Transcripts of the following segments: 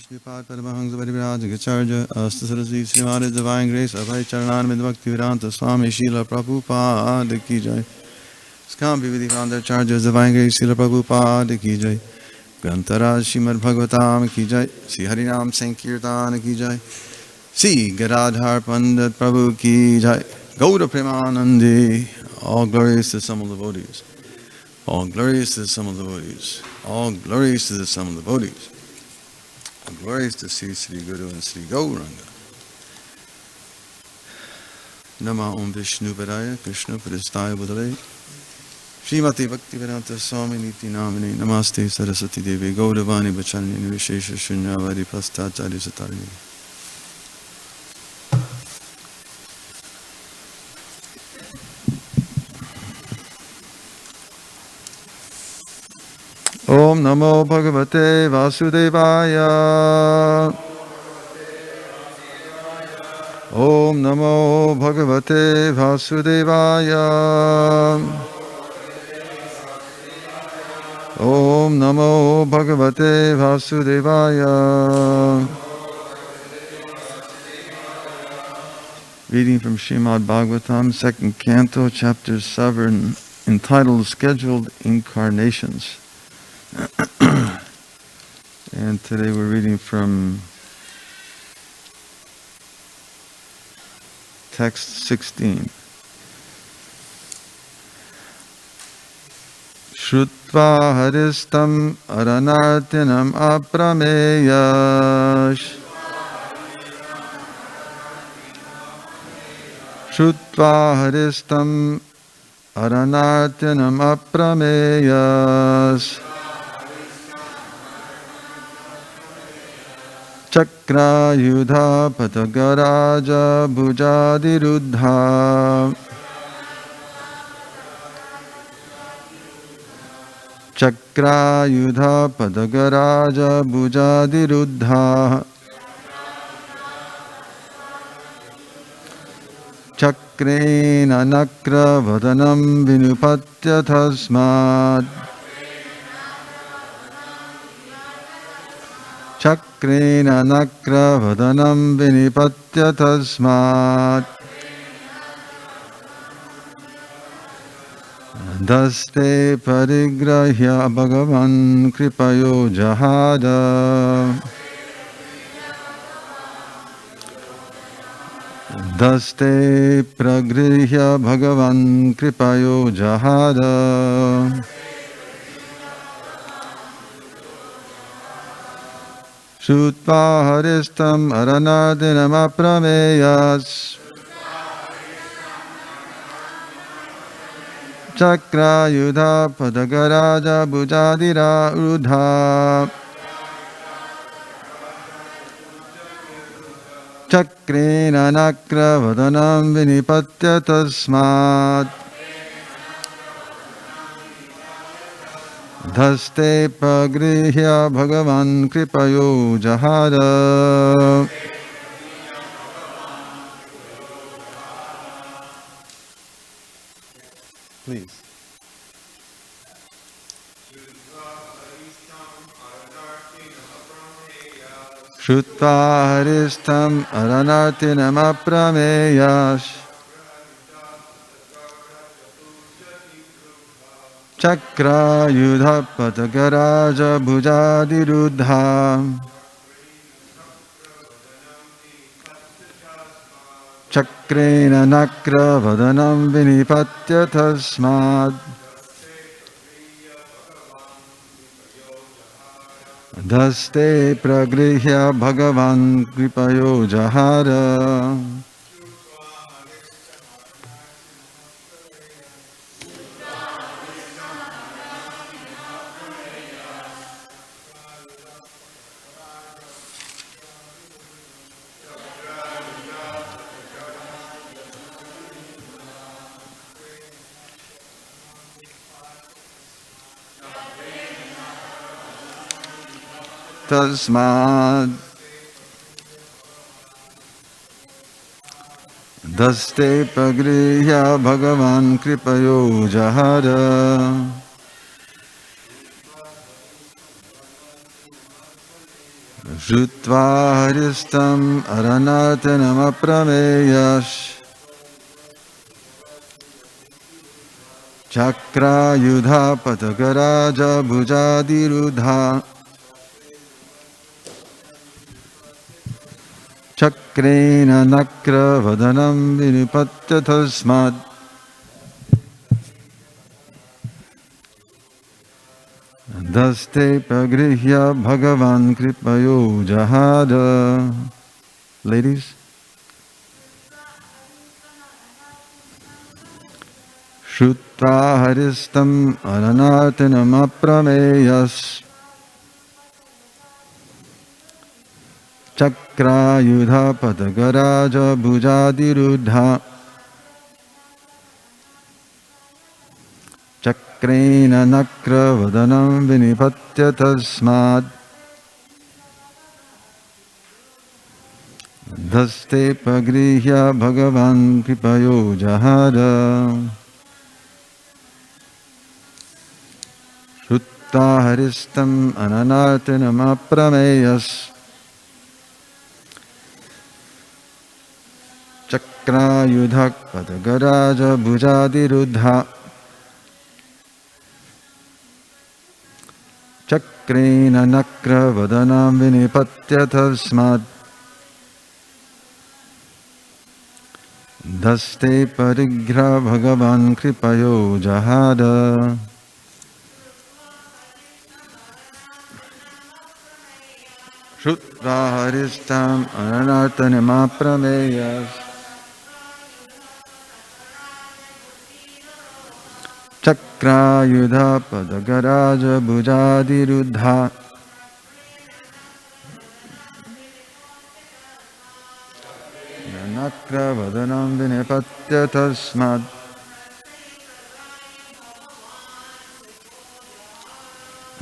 Shripad Paramahansa Varivraj Gacharya Asta Sarasvi Srimad Divine Grace Abhay Charanan Bhakti Vedanta Swami Srila Prabhupada Ki Jai Skampi Vidivanda Charjas Divine Grace Srila Prabhupada Ki Jai Grantaraj Srimad Bhagavatam Ki Jai Sri Harinam Sankirtan Ki Jai Sri Gadadhar Pandit Prabhu Ki Jai Gauda Premanandi. All glories to the sum of the devotees. All glories to the sum of the devotees. All glories to the sum of the devotees. All glories to Sri Guru and Sri Gauranga. Nama Om Vishnu Padaya Krishna Padistaya Budale Srimati Bhakti Vedanta Swami Niti Namine Namaste Saraswati Devi Gaudavani Bachalini Nivishesha Shunyavadi Pastacharya Satarini. Om Namo Bhagavate Vasudevaya. Om Namo Bhagavate Vasudevaya. Om Namo Bhagavate Vasudevaya. Reading from Srimad Bhagavatam, 2nd Canto, Chapter 7, entitled Scheduled Incarnations. And today we're reading from text 16. Shrutva haristam aranartinam aprameyash. Shrutva haristam aranartinam aprameyas. Chakra yudha patagaraja bhujadiruddha. Chakra yudha patagaraja bhujadiruddha. Chakrena nakra vadanam vinupatya tasmad. Chakrena nakra vadanam vinipatya tasmat. Daste parigrahya bhagavan kripayo jahada. Daste pragrihya bhagavan kripayo jahada. Shrutva haristam aranardinam aprameyas. Chakra yudha padagaraja bhujadira udha. Chakrena nakra vadanam vinipatya tasmat. Dhaste pagrihya bhagavan kripayo jahada. Please. Shrutva haristam aranartinam aprameyash. Chakra yudha patagaraja bhujadiruddha. Chakrena nakra vadanam vinipatya tasmad. Daste pragrihya bhagavan kripayo jahara. Tasmad daste pagrihya bhagavan kripayo jahara. Jutva haristam aranartanam aprameyash Chakra yudha patagaraja bhujadirudha Chakrena nakra vadanam vinipatya tasmad Daste pagrihya bhagavan kripayo jahada. Ladies. Shrutra haristam aranartanam aprameyas Chakra yudha patagaraja bhujadirudha Chakrena nakra vadanam vinipatya tasmad Daste pagrihya bhagavan kripayo jahada Shutta haristam ananartanam aprameyas Chakra yudha patagaraja bhujadirudha Chakrena nakra vadanam vinipatya tasmad Daste parigra bhagavan kripayo jahada Shrutra haristam ananartanam aprameyas Chakra yudha padagaraja bhujadirudha Nakra vadanam vinipatya tasmad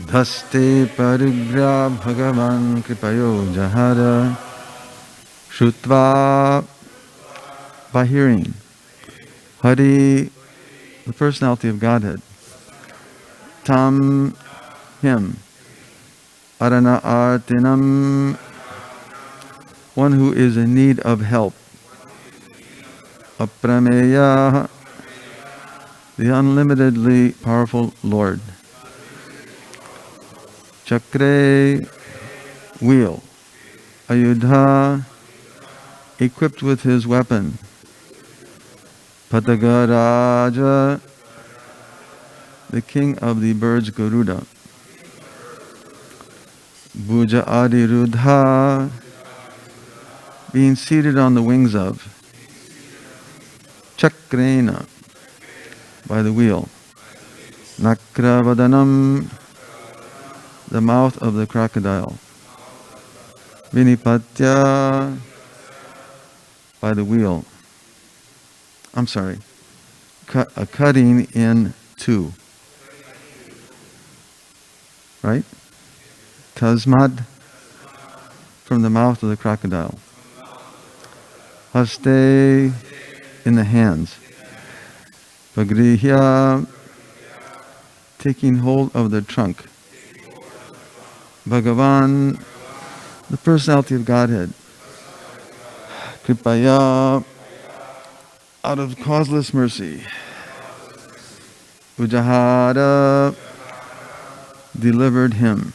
Dhaste parigra bhagavan kripayo jahada Shrutva, by hearing Hari, the personality of Godhead, Tam, him, Arana Artinam, one who is in need of help, Aprameya, the unlimitedly powerful Lord, Chakre, wheel, Ayudha, equipped with his weapon, Patagaraja, the king of the birds Garuda, Bhuja Adirudha, being seated on the wings of, Chakrena, by the wheel, Nakravadanam, the mouth of the crocodile, Vinipatya, by the wheel. I'm sorry, a cutting in two. Right? Tasmad, from the mouth of the crocodile. Haste, in the hands. Pagrihya, taking hold of the trunk. Bhagavan, the personality of Godhead. Kripaya, out of causeless mercy. Ujahada, delivered him.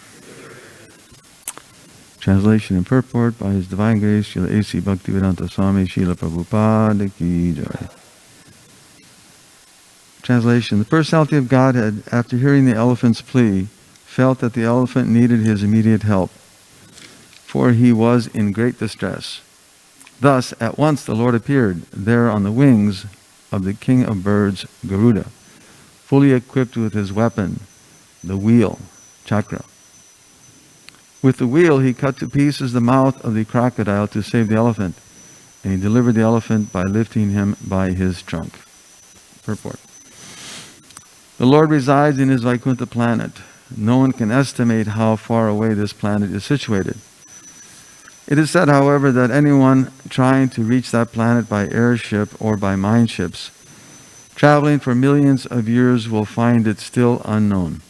Translation and purport by His Divine Grace, Srila A.C. Bhaktivedanta Swami, Srila Prabhupada Ki Jai. Translation. The personality of Godhead, after hearing the elephant's plea, felt that the elephant needed his immediate help, for he was in great distress. Thus, at once the Lord appeared there on the wings of the king of birds, Garuda, fully equipped with his weapon, the wheel, chakra. With the wheel, he cut to pieces the mouth of the crocodile to save the elephant, and he delivered the elephant by lifting him by his trunk. Purport. The Lord resides in his Vaikuntha planet. No one can estimate how far away this planet is situated. It is said, however, that anyone trying to reach that planet by airship or by mine ships, traveling for millions of years, will find it still unknown.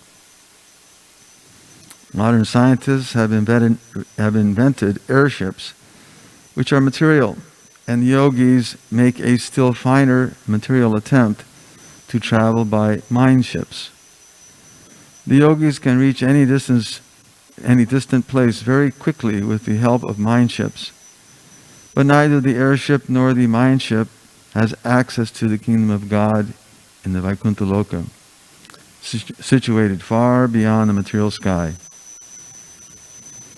Modern scientists have invented airships, which are material, and yogis make a still finer material attempt to travel by mind ships. The yogis can reach any distance, any distant place very quickly with the help of mind ships. But neither the airship nor the mind ship has access to the kingdom of God in the Vaikuntha Loka, situated far beyond the material sky.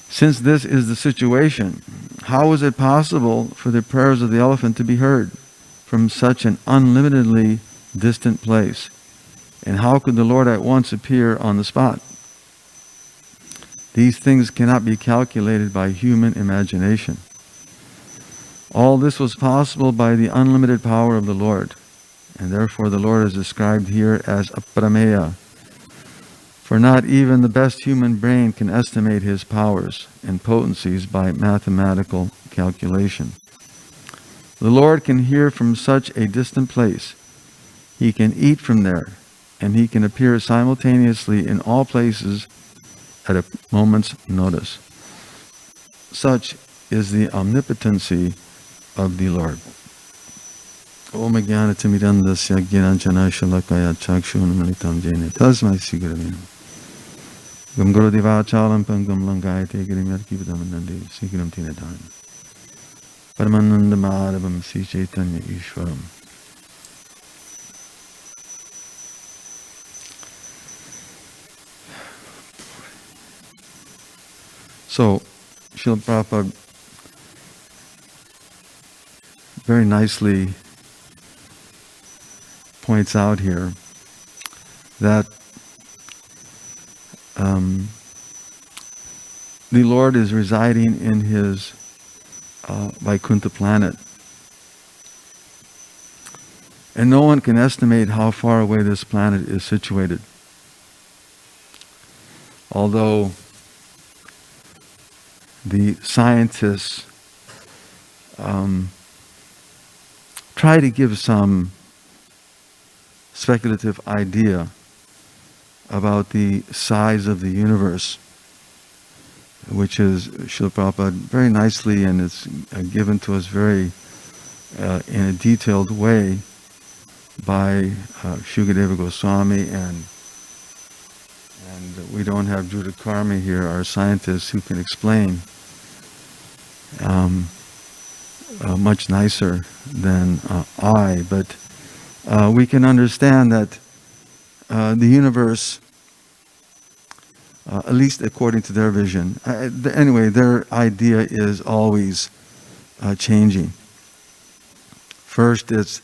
Since this is the situation, how is it possible for the prayers of the elephant to be heard from such an unlimitedly distant place? And how could the Lord at once appear on the spot? These things cannot be calculated by human imagination. All this was possible by the unlimited power of the Lord, and therefore the Lord is described here as Aparameya. For not even the best human brain can estimate his powers and potencies by mathematical calculation. The Lord can hear from such a distant place. He can eat from there, and he can appear simultaneously in all places at a moment's notice. Such is the omnipotency of the Lord. Om Jnana Timirandasya Jnananjana Shalakaya Chakshunamritam Jene Tasmai Sigaravim Gam Gurudeva Pangam Langayate Girimyarkivadamanandi Sigaram Tinadhan Paramananda Madhavam Sri Chaitanya Ishwaram. So, Srila Prabhupada very nicely points out here that the Lord is residing in his Vaikuntha planet. And no one can estimate how far away this planet is situated. Although the scientists try to give some speculative idea about the size of the universe, which is Srila Prabhupada very nicely, and it's given to us very in a detailed way by Shukadeva Goswami, and we don't have Judakarmi here, our scientists, who can explain much nicer than I, but we can understand that the universe, at least according to their vision, anyway, their idea is always changing. First it's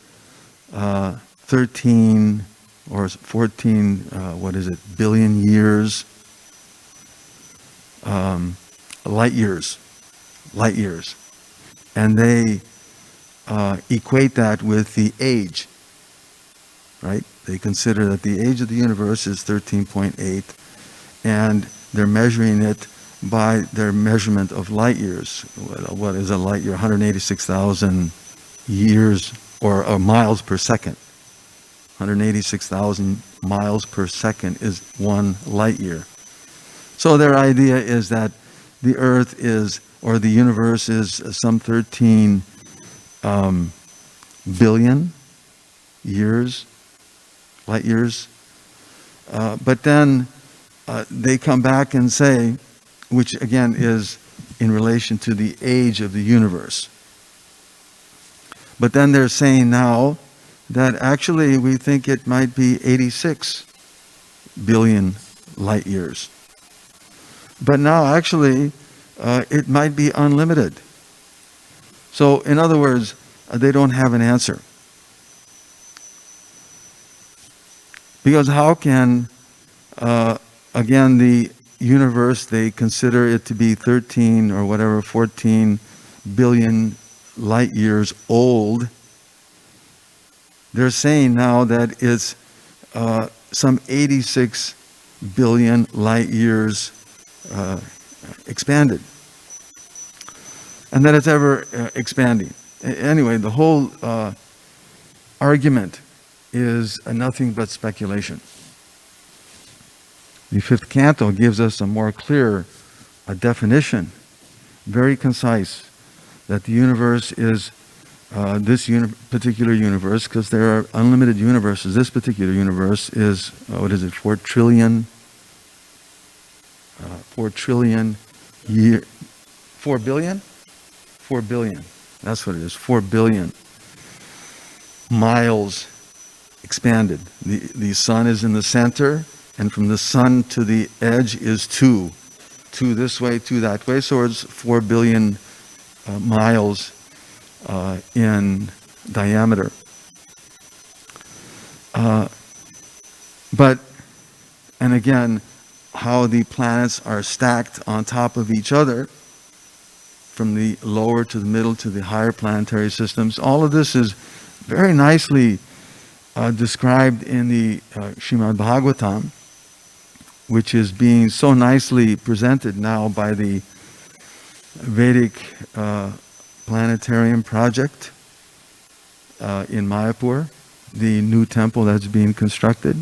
13 or 14, billion years, light years. And they equate that with the age, right? They consider that the age of the universe is 13.8, and they're measuring it by their measurement of light years. What is a light year? 186,000 years or miles per second. 186,000 miles per second is 1 light year. So their idea is that the earth is, or the universe is, some 13 billion years, light years. But then they come back and say, which again is in relation to the age of the universe. But then they're saying now that actually we think it might be 86 billion light years. But now actually it might be unlimited. So in other words, they don't have an answer. Because how can, again, the universe, they consider it to be 13 or whatever, 14 billion light years old. They're saying now that it's some 86 billion light years expanded. And that it's ever expanding. Anyway, the whole argument is nothing but speculation. The fifth canto gives us a more clear definition, very concise, that the universe is this particular universe, because there are unlimited universes. This particular universe is, 4 trillion, 4 trillion year, 4 billion? 4 billion. That's what it is, 4 billion miles expanded. The sun is in the center, and from the sun to the edge is 2. 2 this way, 2 that way, so it's 4 billion miles in diameter. But, and again, how the planets are stacked on top of each other, from the lower to the middle to the higher planetary systems, all of this is very nicely described in the Srimad Bhagavatam, which is being so nicely presented now by the Vedic Planetarium Project in Mayapur, the new temple that's being constructed.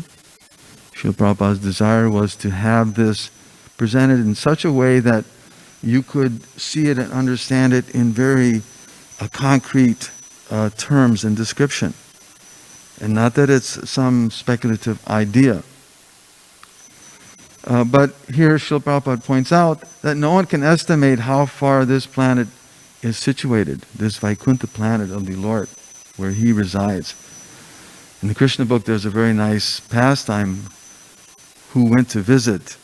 Srila Prabhupada's desire was to have this presented in such a way that you could see it and understand it in very concrete terms and description. And not that it's some speculative idea. But here Srila Prabhupada points out that no one can estimate how far this planet is situated, this Vaikuntha planet of the Lord, where he resides. In the Krishna book, there's a very nice pastime, who went to visit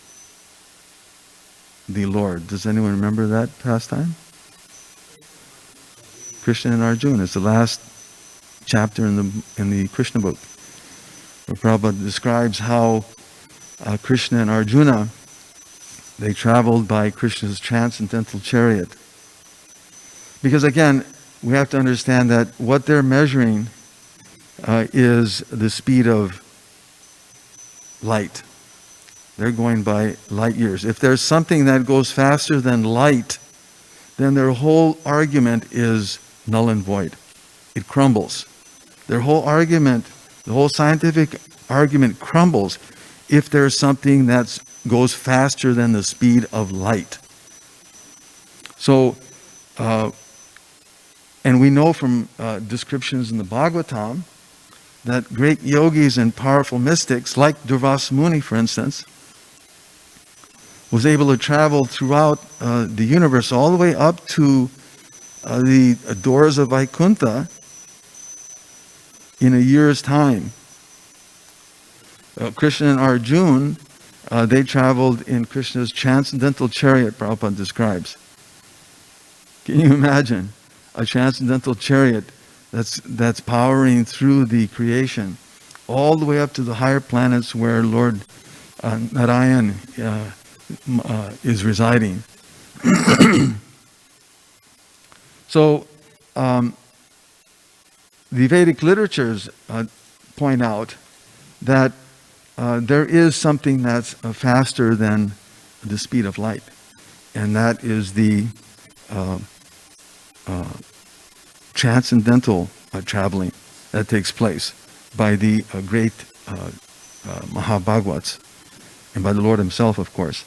the Lord. Does anyone remember that pastime? Krishna and Arjuna. It's the last chapter in the Krishna book, where Prabhupada describes how Krishna and Arjuna, they traveled by Krishna's Transcendental Chariot. Because again, we have to understand that what they're measuring is the speed of light. They're going by light years. If there's something that goes faster than light, then their whole argument is null and void. It crumbles. Their whole argument, the whole scientific argument crumbles if there's something that goes faster than the speed of light. So, and we know from descriptions in the Bhagavatam that great yogis and powerful mystics, like Durvasa Muni, for instance, was able to travel throughout the universe all the way up to the doors of Vaikuntha in a year's time. Krishna and Arjuna, they traveled in Krishna's Transcendental Chariot, Prabhupada describes. Can you imagine a Transcendental Chariot that's powering through the creation all the way up to the higher planets where Lord Narayan is residing? So, the Vedic literatures point out that there is something that's faster than the speed of light, and that is the transcendental traveling that takes place by the great Mahabhagavats, and by the Lord himself, of course.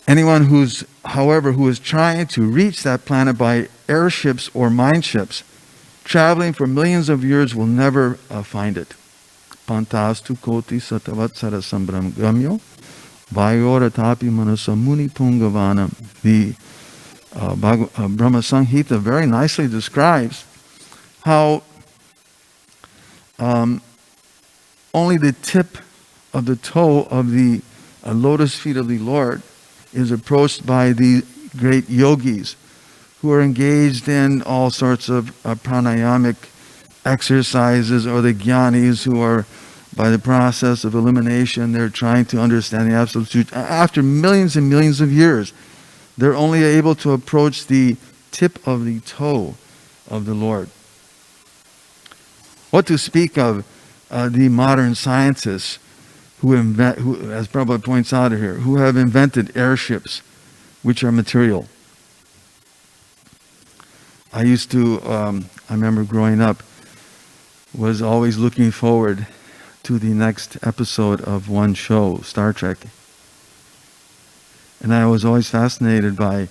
Anyone who is trying to reach that planet by airships or mine ships, traveling for millions of years, will never find it. Pantastu koti satavatsara sambram gamyo vayora tapi manasa muni pungavanam. The Brahma Samhita very nicely describes how only the tip of the toe of the lotus feet of the Lord is approached by the great yogis who are engaged in all sorts of pranayamic exercises, or the jnanis who are, by the process of elimination, they're trying to understand the Absolute Truth. After millions and millions of years, they're only able to approach the tip of the toe of the Lord. What to speak of the modern scientists who, as Prabhupada points out here, who have invented airships which are material. I used to, I remember growing up, was always looking forward to the next episode of one show, Star Trek. And I was always fascinated by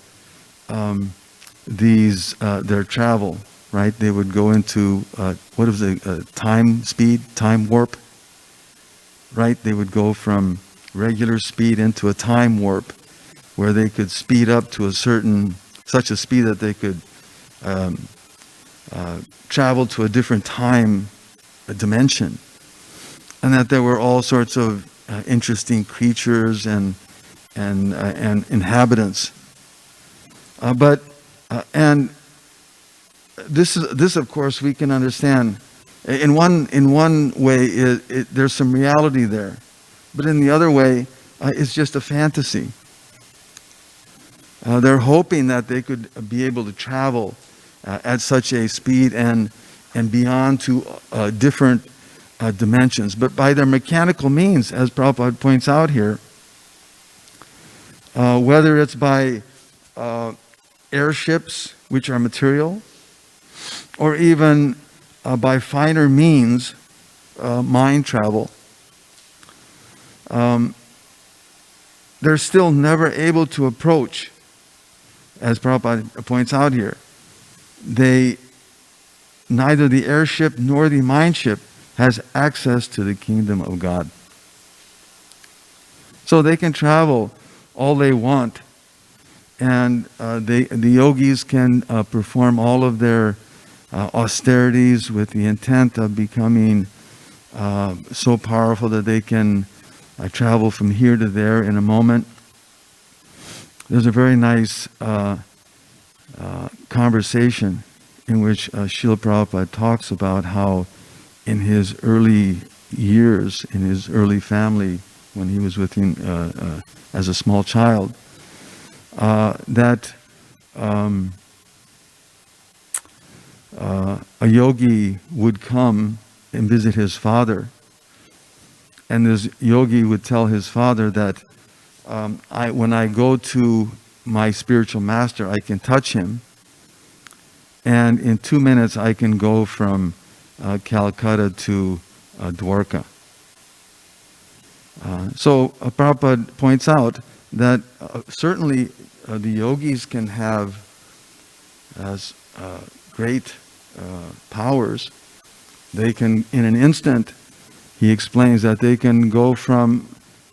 their travel, right? They would go into, what is it, time warp, right? They would go from regular speed into a time warp where they could speed up to such a speed that they could travel to a different time dimension. And that there were all sorts of interesting creatures and inhabitants. And this of course we can understand. In one way, there's some reality there, but in the other way, it's just a fantasy. They're hoping that they could be able to travel at such a speed and beyond to different dimensions, but by their mechanical means, as Prabhupada points out here, whether it's by airships, which are material, or even by finer means, mind travel, they're still never able to approach, as Prabhupada points out here. Neither the airship nor the mind ship has access to the kingdom of God. So they can travel all they want, and the yogis can perform all of their austerities with the intent of becoming so powerful that they can travel from here to there in a moment. There's a very nice conversation in which Srila Prabhupada talks about how in his early years, in his early family, when he was with him as a small child, that a yogi would come and visit his father. And this yogi would tell his father that when I go to my spiritual master, I can touch him. And in 2 minutes, I can go from Calcutta to Dwarka. So Prabhupada points out that certainly the yogis can have great powers. They can, in an instant, he explains that they can go from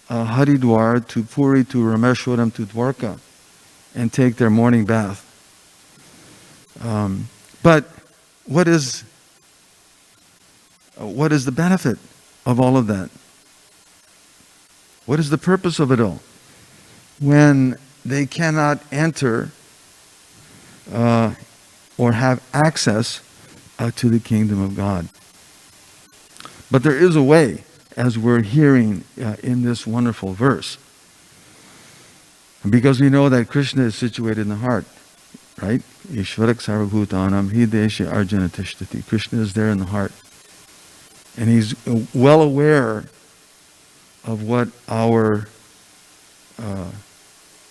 Haridwar to Puri to Rameshwaram to Dwarka and take their morning bath. But what is the benefit of all of that? What is the purpose of it all? When they cannot enter or have access to the kingdom of God. But there is a way, as we're hearing in this wonderful verse. Because we know that Krishna is situated in the heart, right? Ishvarak sarvabhutanam hidesha arjuna tishtati. Krishna is there in the heart. And he's well aware of what our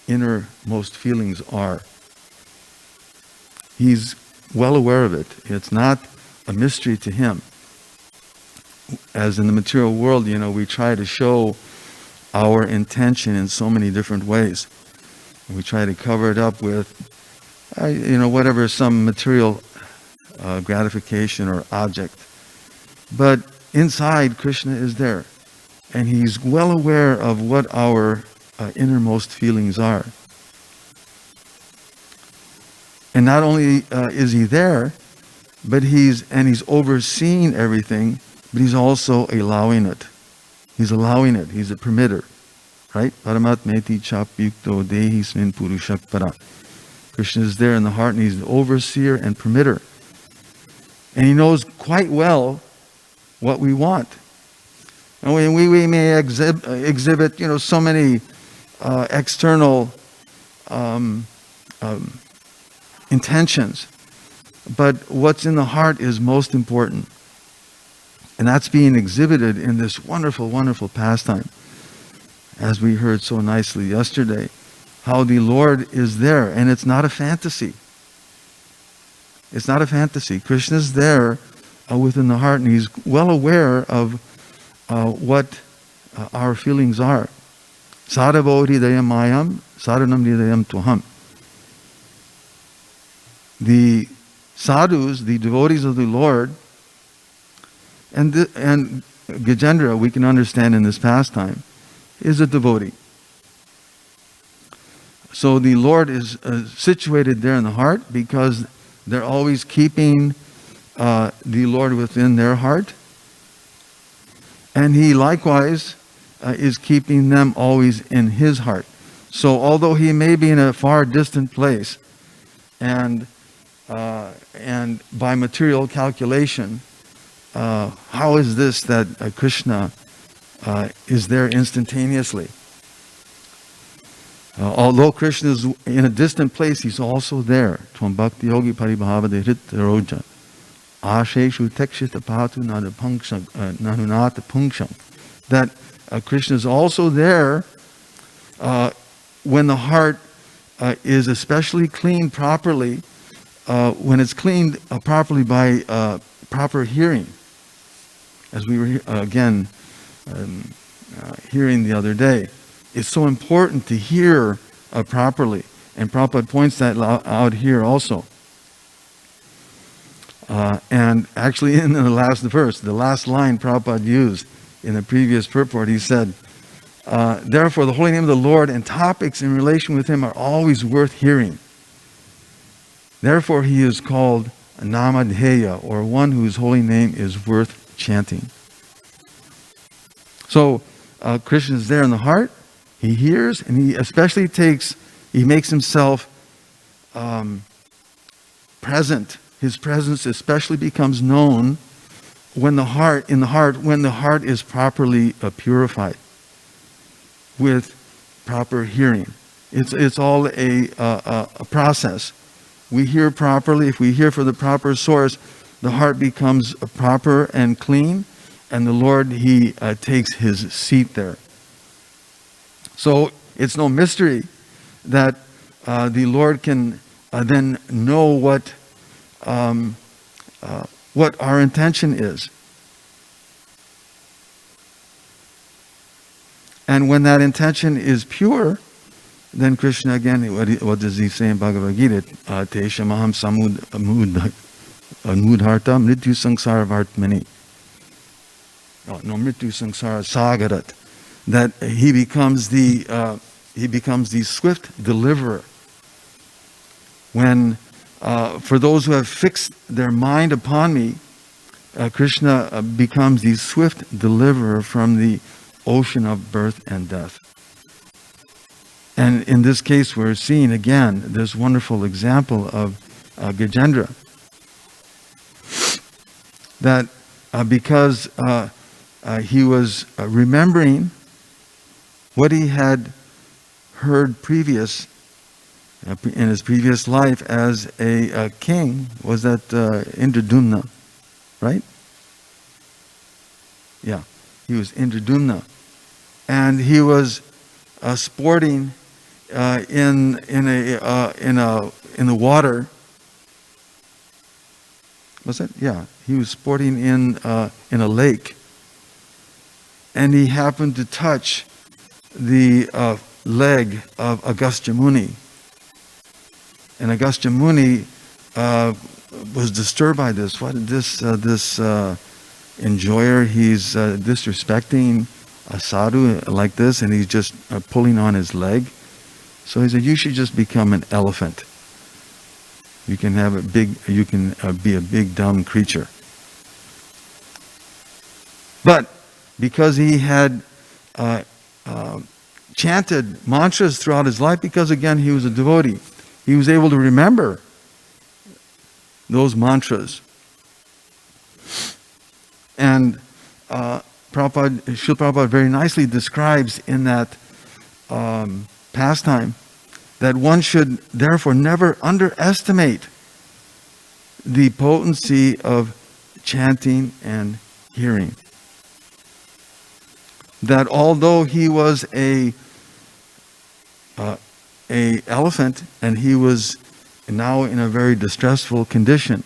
innermost feelings are. He's well aware of it. It's not a mystery to him. As in the material world, we try to show our intention in so many different ways. We try to cover it up with, whatever, some material gratification or object. But inside, Krishna is there. And he's well aware of what our innermost feelings are. And not only is he there, but he's overseeing everything, but he's also allowing it. He's allowing it. He's a permitter. Right? Paramatmeti chapyukto dehismin purushak para. Krishna is there in the heart, and he's the overseer and permitter. And he knows quite well what we want. And we may exhibit, so many external intentions. But what's in the heart is most important. And that's being exhibited in this wonderful, wonderful pastime. As we heard so nicely yesterday, how the Lord is there. And it's not a fantasy. It's not a fantasy. Krishna's there within the heart, and he's well aware of what our feelings are. Saravo hridayam mayam, saranam hridayam tuham. The sadhus, the devotees of the Lord, and Gajendra, we can understand in this pastime, is a devotee. So the Lord is situated there in the heart because they're always keeping the Lord within their heart. And He likewise is keeping them always in His heart. So although He may be in a far distant place, and by material calculation, how is this that Krishna is there instantaneously? Although Krishna is in a distant place, He's also there. Tvam bhakti yogi paribhavade hritta roja. Asheshu tekshita patu nanunata punksham. That Krishna is also there when the heart is especially cleaned properly, when it's cleaned properly by proper hearing. As we were again hearing the other day. It's so important to hear properly. And Prabhupada points that out here also. And actually in the last verse, the last line Prabhupada used in the previous purport, he said, therefore the holy name of the Lord and topics in relation with Him are always worth hearing. Therefore He is called Namadheya, or one whose holy name is worth chanting. So Krishna is there in the heart. He hears, and He especially makes Himself present. His presence especially becomes known when the heart is properly purified with proper hearing. It's all a process. We hear properly. If we hear from the proper source, the heart becomes proper and clean, and the Lord, He takes His seat there. So it's no mystery that the Lord can then know what our intention is. And when that intention is pure, then Krishna again, what does He say in Bhagavad Gita? Te shamaham samudharta mrityu sangsara vartmani. No, mrityu sangsara sagarat. That he becomes the swift deliverer. When for those who have fixed their mind upon me, Krishna becomes the swift deliverer from the ocean of birth and death. And in this case, we're seeing again this wonderful example of Gajendra. That because he was remembering what he had heard in his previous life as a king, was that Indradumna, right? Yeah, he was Indradumna, and he was sporting in the water. Was it? Yeah, he was sporting in a lake, and he happened to touch the leg of Agastya Muni. And Agastya Muni was disturbed by this. What this enjoyer? He's disrespecting a sadhu like this, and he's just pulling on his leg. So he said, "You should just become an elephant. You can have You can be a big dumb creature." But because he had chanted mantras throughout his life, because again he was a devotee, he was able to remember those mantras. And Srila Prabhupada very nicely describes in that pastime that one should therefore never underestimate the potency of chanting and hearing. That although he was a elephant and he was now in a very distressful condition,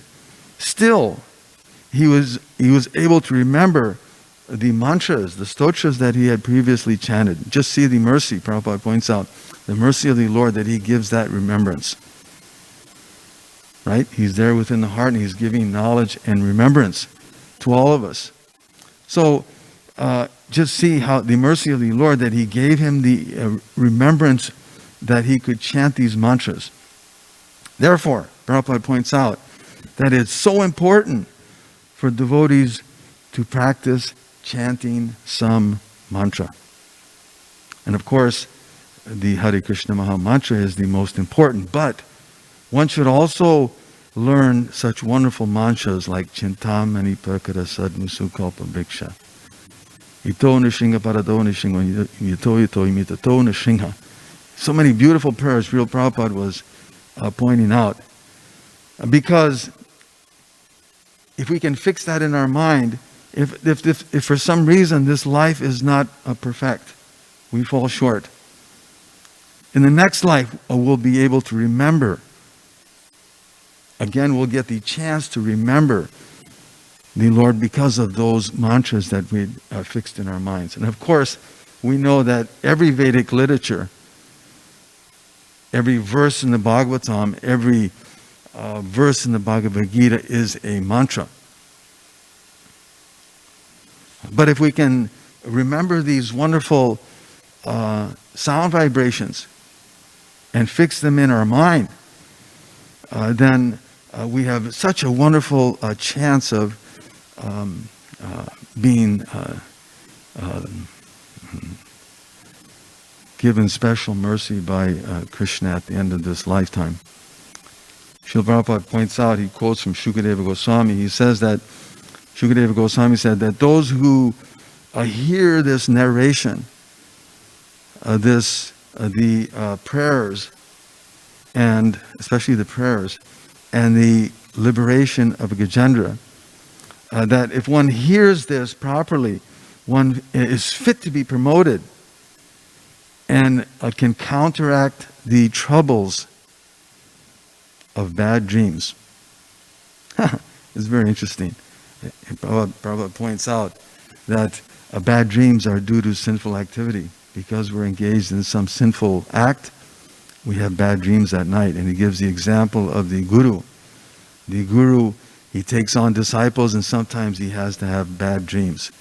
still he was able to remember the mantras, the stotras that he had previously chanted. Just see the mercy, Prabhupada points out, the mercy of the Lord that he gives that remembrance. Right? He's there within the heart and he's giving knowledge and remembrance to all of us. So just see how the mercy of the Lord that he gave him the remembrance that he could chant these mantras. Therefore, Prabhupada points out that it's so important for devotees to practice chanting some mantra. And of course, the Hare Krishna Maha Mantra is the most important, but one should also learn such wonderful mantras like Chintamani Prakara Sadmusukalpa Bhiksha. Ito Nishinga Parado Nishinga Yito Yito Imitato Nishinga. So many beautiful prayers Srila Prabhupada was pointing out. Because if we can fix that in our mind, if for some reason this life is not perfect, we fall short. In the next life, we'll be able to remember. Again, we'll get the chance to remember the Lord because of those mantras that we fixed in our minds. And of course, we know that every Vedic literature, every verse in the Bhagavatam, every verse in the Bhagavad Gita is a mantra. But if we can remember these wonderful sound vibrations and fix them in our mind, then we have such a wonderful chance of being given special mercy by Krishna at the end of this lifetime. Srila Prabhupada points out, he quotes from Shukadeva Goswami, he says that, Shukadeva Goswami said that those who hear this narration, the prayers, and especially the prayers, and the liberation of Gajendra, that if one hears this properly, one is fit to be promoted and can counteract the troubles of bad dreams. It's very interesting. Prabhupada points out that bad dreams are due to sinful activity. Because we're engaged in some sinful act, we have bad dreams at night. And he gives the example of the guru. The guru, he takes on disciples and sometimes he has to have bad dreams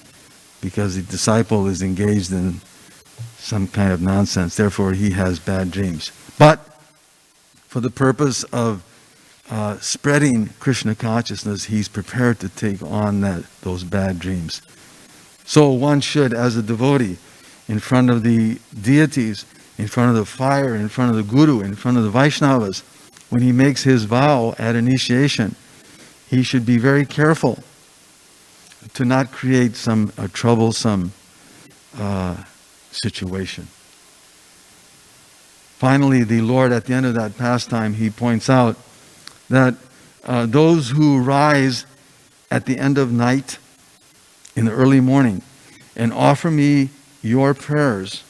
because the disciple is engaged in some kind of nonsense. Therefore, he has bad dreams. But for the purpose of spreading Krishna consciousness, he's prepared to take on those bad dreams. So one should, as a devotee, in front of the deities, in front of the fire, in front of the Guru, in front of the Vaishnavas, when he makes his vow at initiation, he should be very careful to not create some troublesome situation. Finally, the Lord, at the end of that pastime, he points out that those who rise at the end of night, in the early morning, and offer me your prayers,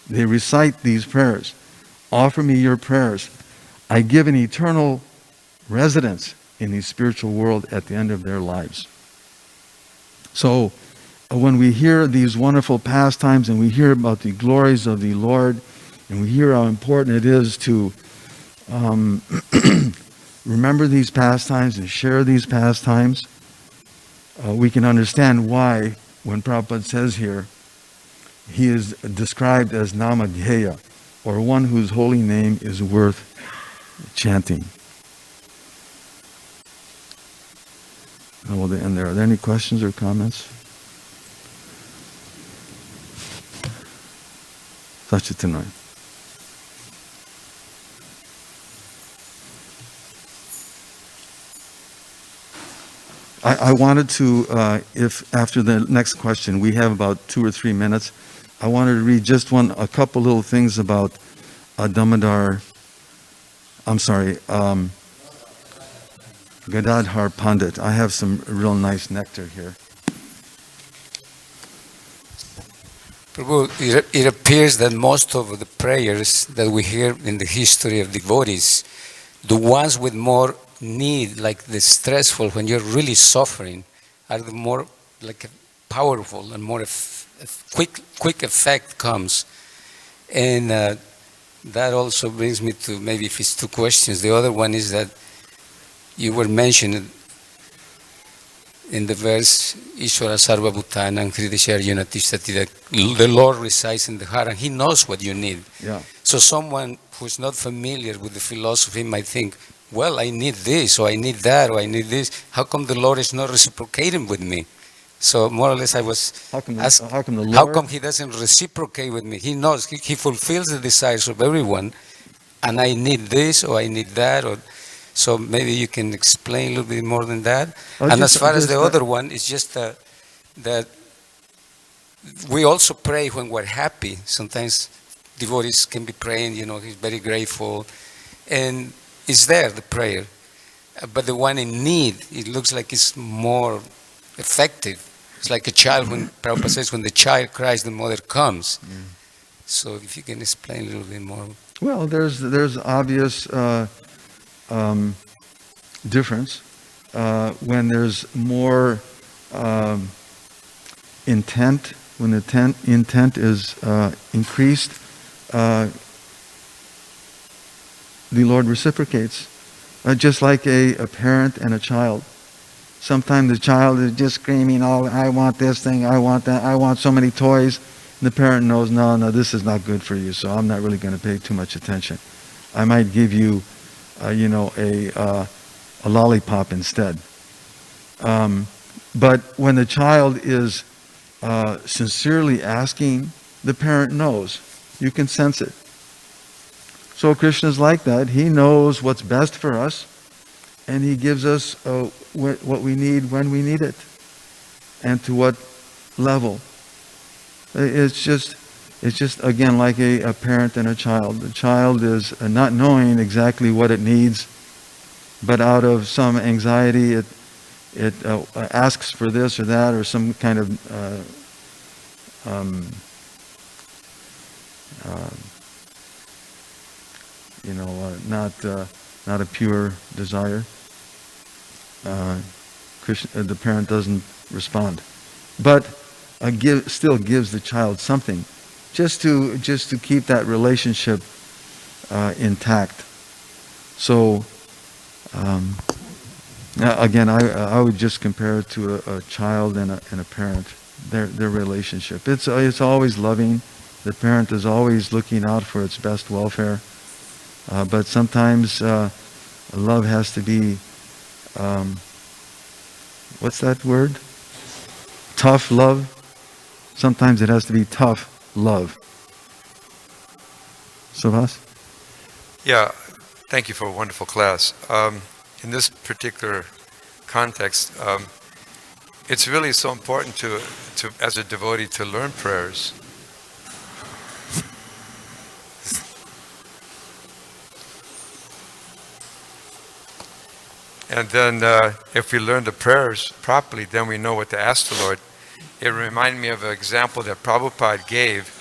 they recite these prayers, offer me your prayers, I give an eternal residence in the spiritual world at the end of their lives. So, when we hear these wonderful pastimes and we hear about the glories of the Lord, and we hear how important it is to remember these pastimes and share these pastimes, we can understand why, when Prabhupada says here, he is described as Namadhyaya, or one whose holy name is worth chanting. And we'll end there. Are there any questions or comments? Sachitanai. I wanted to, if after the next question, we have about 2 or 3 minutes, I wanted to read just a couple little things about Gadadhar Pandit. I have some real nice nectar here. Prabhu, it appears that most of the prayers that we hear in the history of devotees, the ones with more need, like the stressful, when you're really suffering, are the more like powerful and more quick effect comes. And that also brings me to, maybe if it's two questions. The other one is that you were mentioning in the verse, Ishvara Sarva Bhutana and Hridaya Yunatishati, that the Lord resides in the heart and He knows what you need. Yeah. So someone who's not familiar with the philosophy might think, well, I need this, or I need that, or I need this. How come the Lord is not reciprocating with me? So more or less I was How come asking, the Lord? how come He doesn't reciprocate with me? He knows, He fulfills the desires of everyone, and I need this, or I need that, or so maybe you can explain a little bit more than that. And as far as the other one, it's just that we also pray when we're happy. Sometimes devotees can be praying, he's very grateful, and it's there, the prayer. But the one in need, it looks like it's more effective. It's like a child, when Prabhupada says, when the child cries, the mother comes. So if you can explain a little bit more. Well, there's obvious difference when there's more intent. When the intent is increased, the Lord reciprocates, just like a parent and a child. Sometimes the child is just screaming, "Oh, I want this thing, I want that, I want so many toys." And the parent knows, no, this is not good for you, so I'm not really going to pay too much attention. I might give you, a lollipop instead. But when the child is sincerely asking, the parent knows. You can sense it. So Krishna's like that. He knows what's best for us, and He gives us what we need when we need it, and to what level. It's just again like a parent and a child. The child is not knowing exactly what it needs, but out of some anxiety, it asks for this or that, or some kind of not a pure desire. The parent doesn't respond, but still gives the child something, just to keep that relationship intact. So again, I would just compare it to a child and a parent. Their relationship. It's always loving. The parent is always looking out for its best welfare. But sometimes love has to be, what's that word? Tough love. Sometimes it has to be tough love. Subhas? Yeah, thank you for a wonderful class. In this particular context, it's really so important to as a devotee to learn prayers. And then if we learn the prayers properly, then we know what to ask the Lord. It reminded me of an example that Prabhupada gave,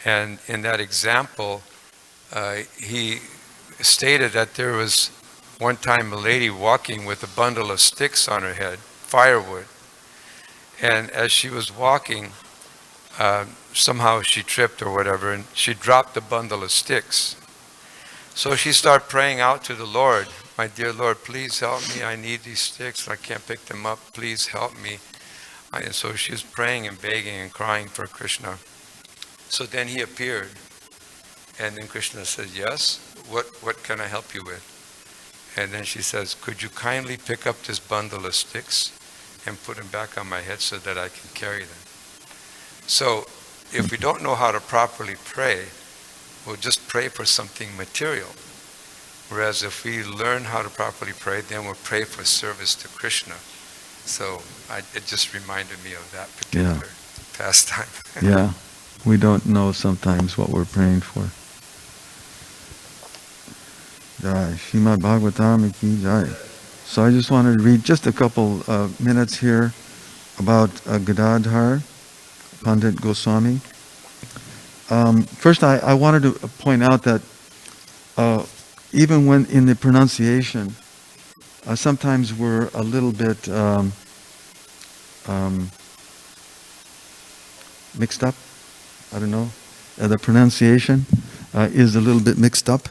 and in that example, he stated that there was one time a lady walking with a bundle of sticks on her head, firewood, and as she was walking, somehow she tripped or whatever, and she dropped the bundle of sticks. So she started praying out to the Lord, "My dear Lord, please help me. I need these sticks. I can't pick them up. Please help me." And so she was praying and begging and crying for Krishna. So then He appeared, and then Krishna said, "Yes, what can I help you with?" And then she says, "Could you kindly pick up this bundle of sticks and put them back on my head so that I can carry them?" So if we don't know how to properly pray, we'll just pray for something material. Whereas if we learn how to properly pray, then we'll pray for service to Krishna. So it just reminded me of that particular pastime. Yeah, we don't know sometimes what we're praying for. Jai, Srimad Bhagavatam ki jai. So I just wanted to read just a couple minutes here about Gadadhar, Pandit Goswami. First, I wanted to point out that even when in the pronunciation, sometimes we're a little bit mixed up. I don't know. The pronunciation is a little bit mixed up.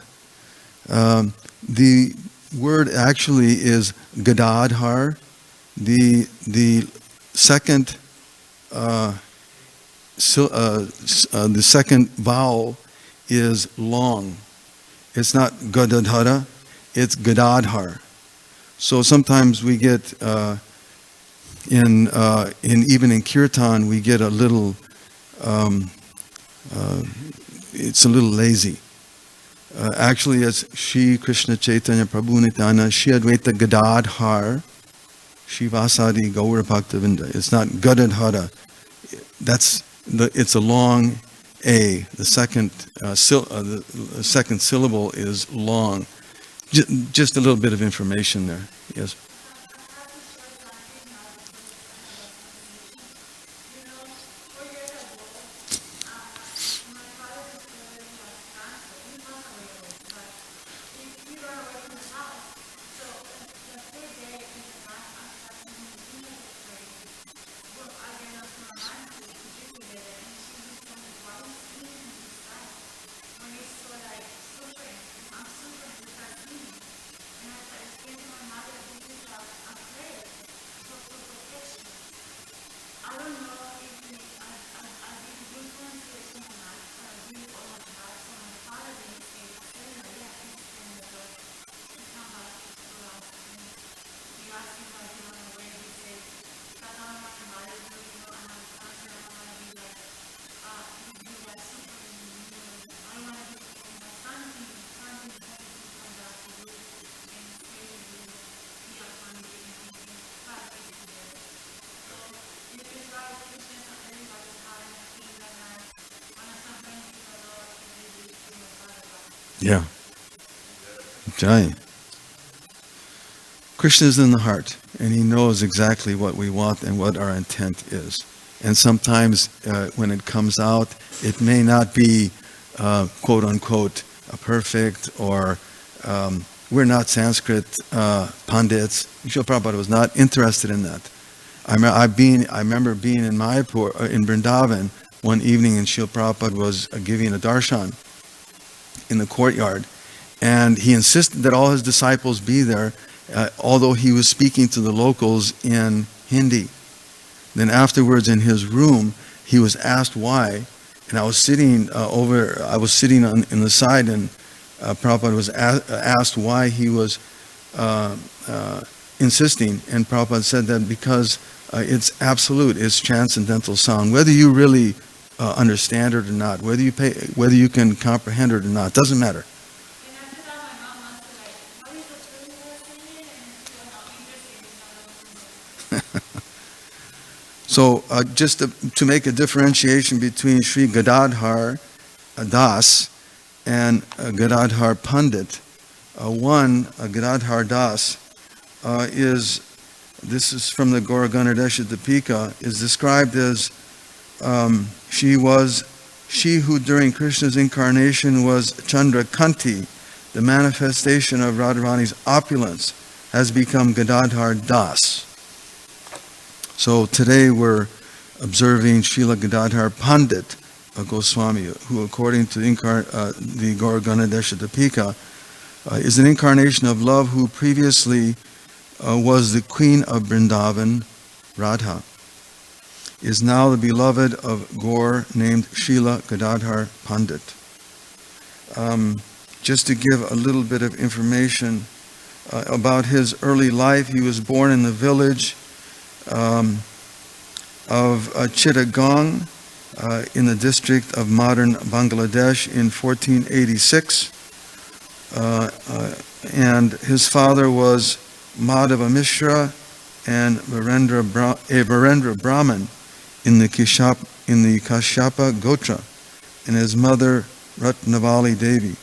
The word actually is Gadadhar. The second the second vowel is long. It's not Gadadhara, it's Gadadhar. So sometimes we get in even in kirtan we get a little it's a little lazy. Actually, it's Shri Krishna Chaitanya Prabhu Nityananda Shri Advaita Gadadhar Shivasadi Gaura Bhaktavinda. It's not Gadadhara. It's a long A. The second second syllable is long. Just a little bit of information there. Yes. Yeah. Jai. Krishna is in the heart, and he knows exactly what we want and what our intent is. And sometimes when it comes out, it may not be quote unquote perfect, or we're not Sanskrit Pandits. Srila Prabhupada was not interested in that. I remember being in Mayapur, in Vrindavan, one evening, and Srila Prabhupada was giving a darshan in the courtyard, and he insisted that all his disciples be there, although he was speaking to the locals in Hindi. Then afterwards in his room, he was asked why, and I was sitting in the side, and Prabhupada was asked why he was insisting, and Prabhupada said that because it's absolute, it's transcendental sound. Whether you really understand it or not, whether you can comprehend it or not, doesn't matter. So just to make a differentiation between Sri Gadadhar Das and Gadadhar Pandit, Gadadhar Das this is from the Gaura Ganadesha Dipika, is described as she who during Krishna's incarnation was Chandra Kanti, the manifestation of Radharani's opulence, has become Gadadhar Das. So today we're observing Srila Gadadhar Pandit Goswami, who according to the Gaura Ganadesha Dipika is an incarnation of love, who previously was the queen of Vrindavan, Radha, is now the beloved of Gaur, named Srila Gadadhar Pandit. Just to give a little bit of information about his early life, he was born in the village of Chittagong in the district of modern Bangladesh in 1486. And his father was Madhava Mishra and Virendra Brahman in the Kashyapa Gotra, and his mother Ratnavali Devi.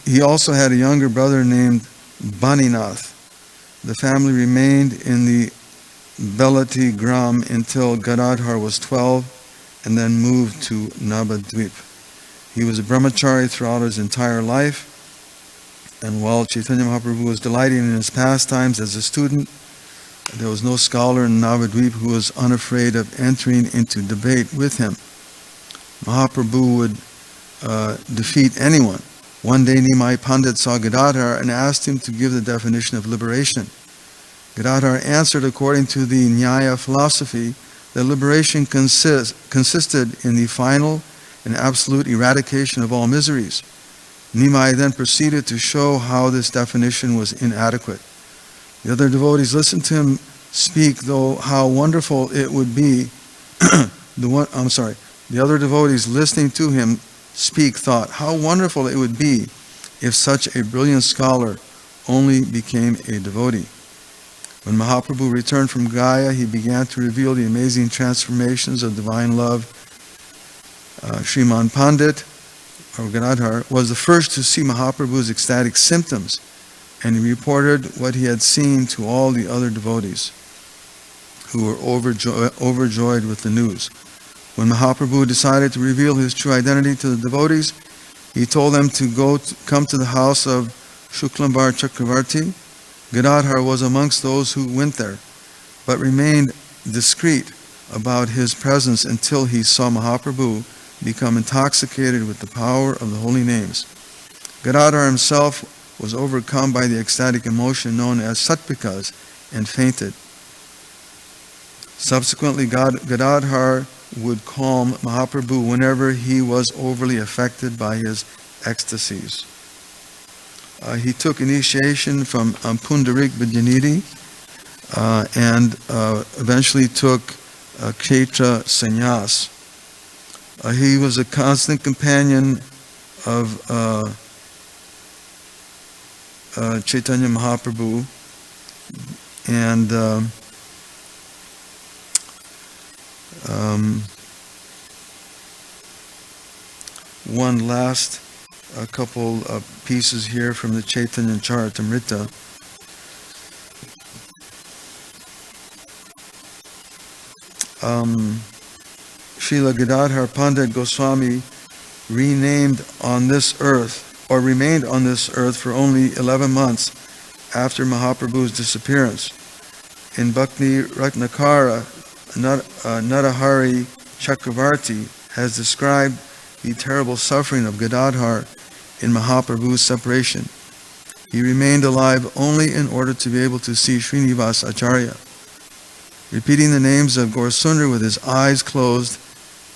He also had a younger brother named Baninath. The family remained in the Belati Gram until Gadadhar was 12 and then moved to Nabadvip. He was a brahmachari throughout his entire life, and while Chaitanya Mahaprabhu was delighting in his pastimes as a student, There was no scholar in Navadvip who was unafraid of entering into debate with him. Mahaprabhu would defeat anyone. One day Nimai Pandit saw Gadadhar and asked him to give the definition of liberation. Gadadhar answered according to the Nyaya philosophy that liberation consisted in the final and absolute eradication of all miseries. Nimai then proceeded to show how this definition was inadequate. The other devotees listened to him speak, though how wonderful it would be. The other devotees listening to him speak thought, how wonderful it would be if such a brilliant scholar only became a devotee. When Mahaprabhu returned from Gaya, he began to reveal the amazing transformations of divine love. Sriman Pandit, or Gadadhar, was the first to see Mahaprabhu's ecstatic symptoms, and he reported what he had seen to all the other devotees, who were overjoyed with the news. When Mahaprabhu decided to reveal his true identity to the devotees, he told them to come to the house of Shuklambar Chakravarti. Gadadhar was amongst those who went there, but remained discreet about his presence until he saw Mahaprabhu become intoxicated with the power of the holy names. Gadadhar himself was overcome by the ecstatic emotion known as satvikas and fainted. Subsequently, Gadadhar would calm Mahaprabhu whenever he was overly affected by his ecstasies. He took initiation from Pundarik Vidyanidhi and eventually took Kshetra Sannyas. He was a constant companion of Chaitanya Mahaprabhu, and one last couple of pieces here from the Chaitanya Charitamrita. Srila Gadadhar Pandit Goswami remained on this earth for only 11 months after Mahaprabhu's disappearance. In Bhakti Ratnakara, Narahari Chakravarti has described the terrible suffering of Gadadhar in Mahaprabhu's separation. He remained alive only in order to be able to see Srinivas Acharya. Repeating the names of Gaurasundar with his eyes closed,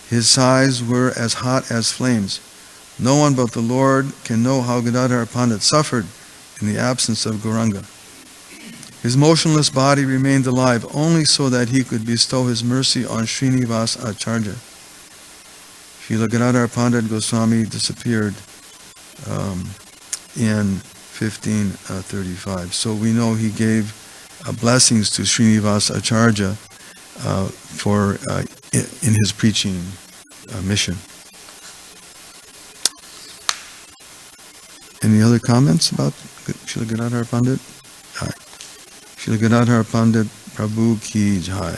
his sighs were as hot as flames. No one but the Lord can know how Gadadhar Pandit suffered in the absence of Gauranga. His motionless body remained alive only so that he could bestow his mercy on Srinivas Acharya. Srila Gadadhar Pandit Goswami disappeared in 1535. So we know he gave blessings to Srinivas Acharya in his preaching mission. Any other comments about Srila Gadadhar Pandit? Srila Gadadhar Pandit Prabhu Ki Jai.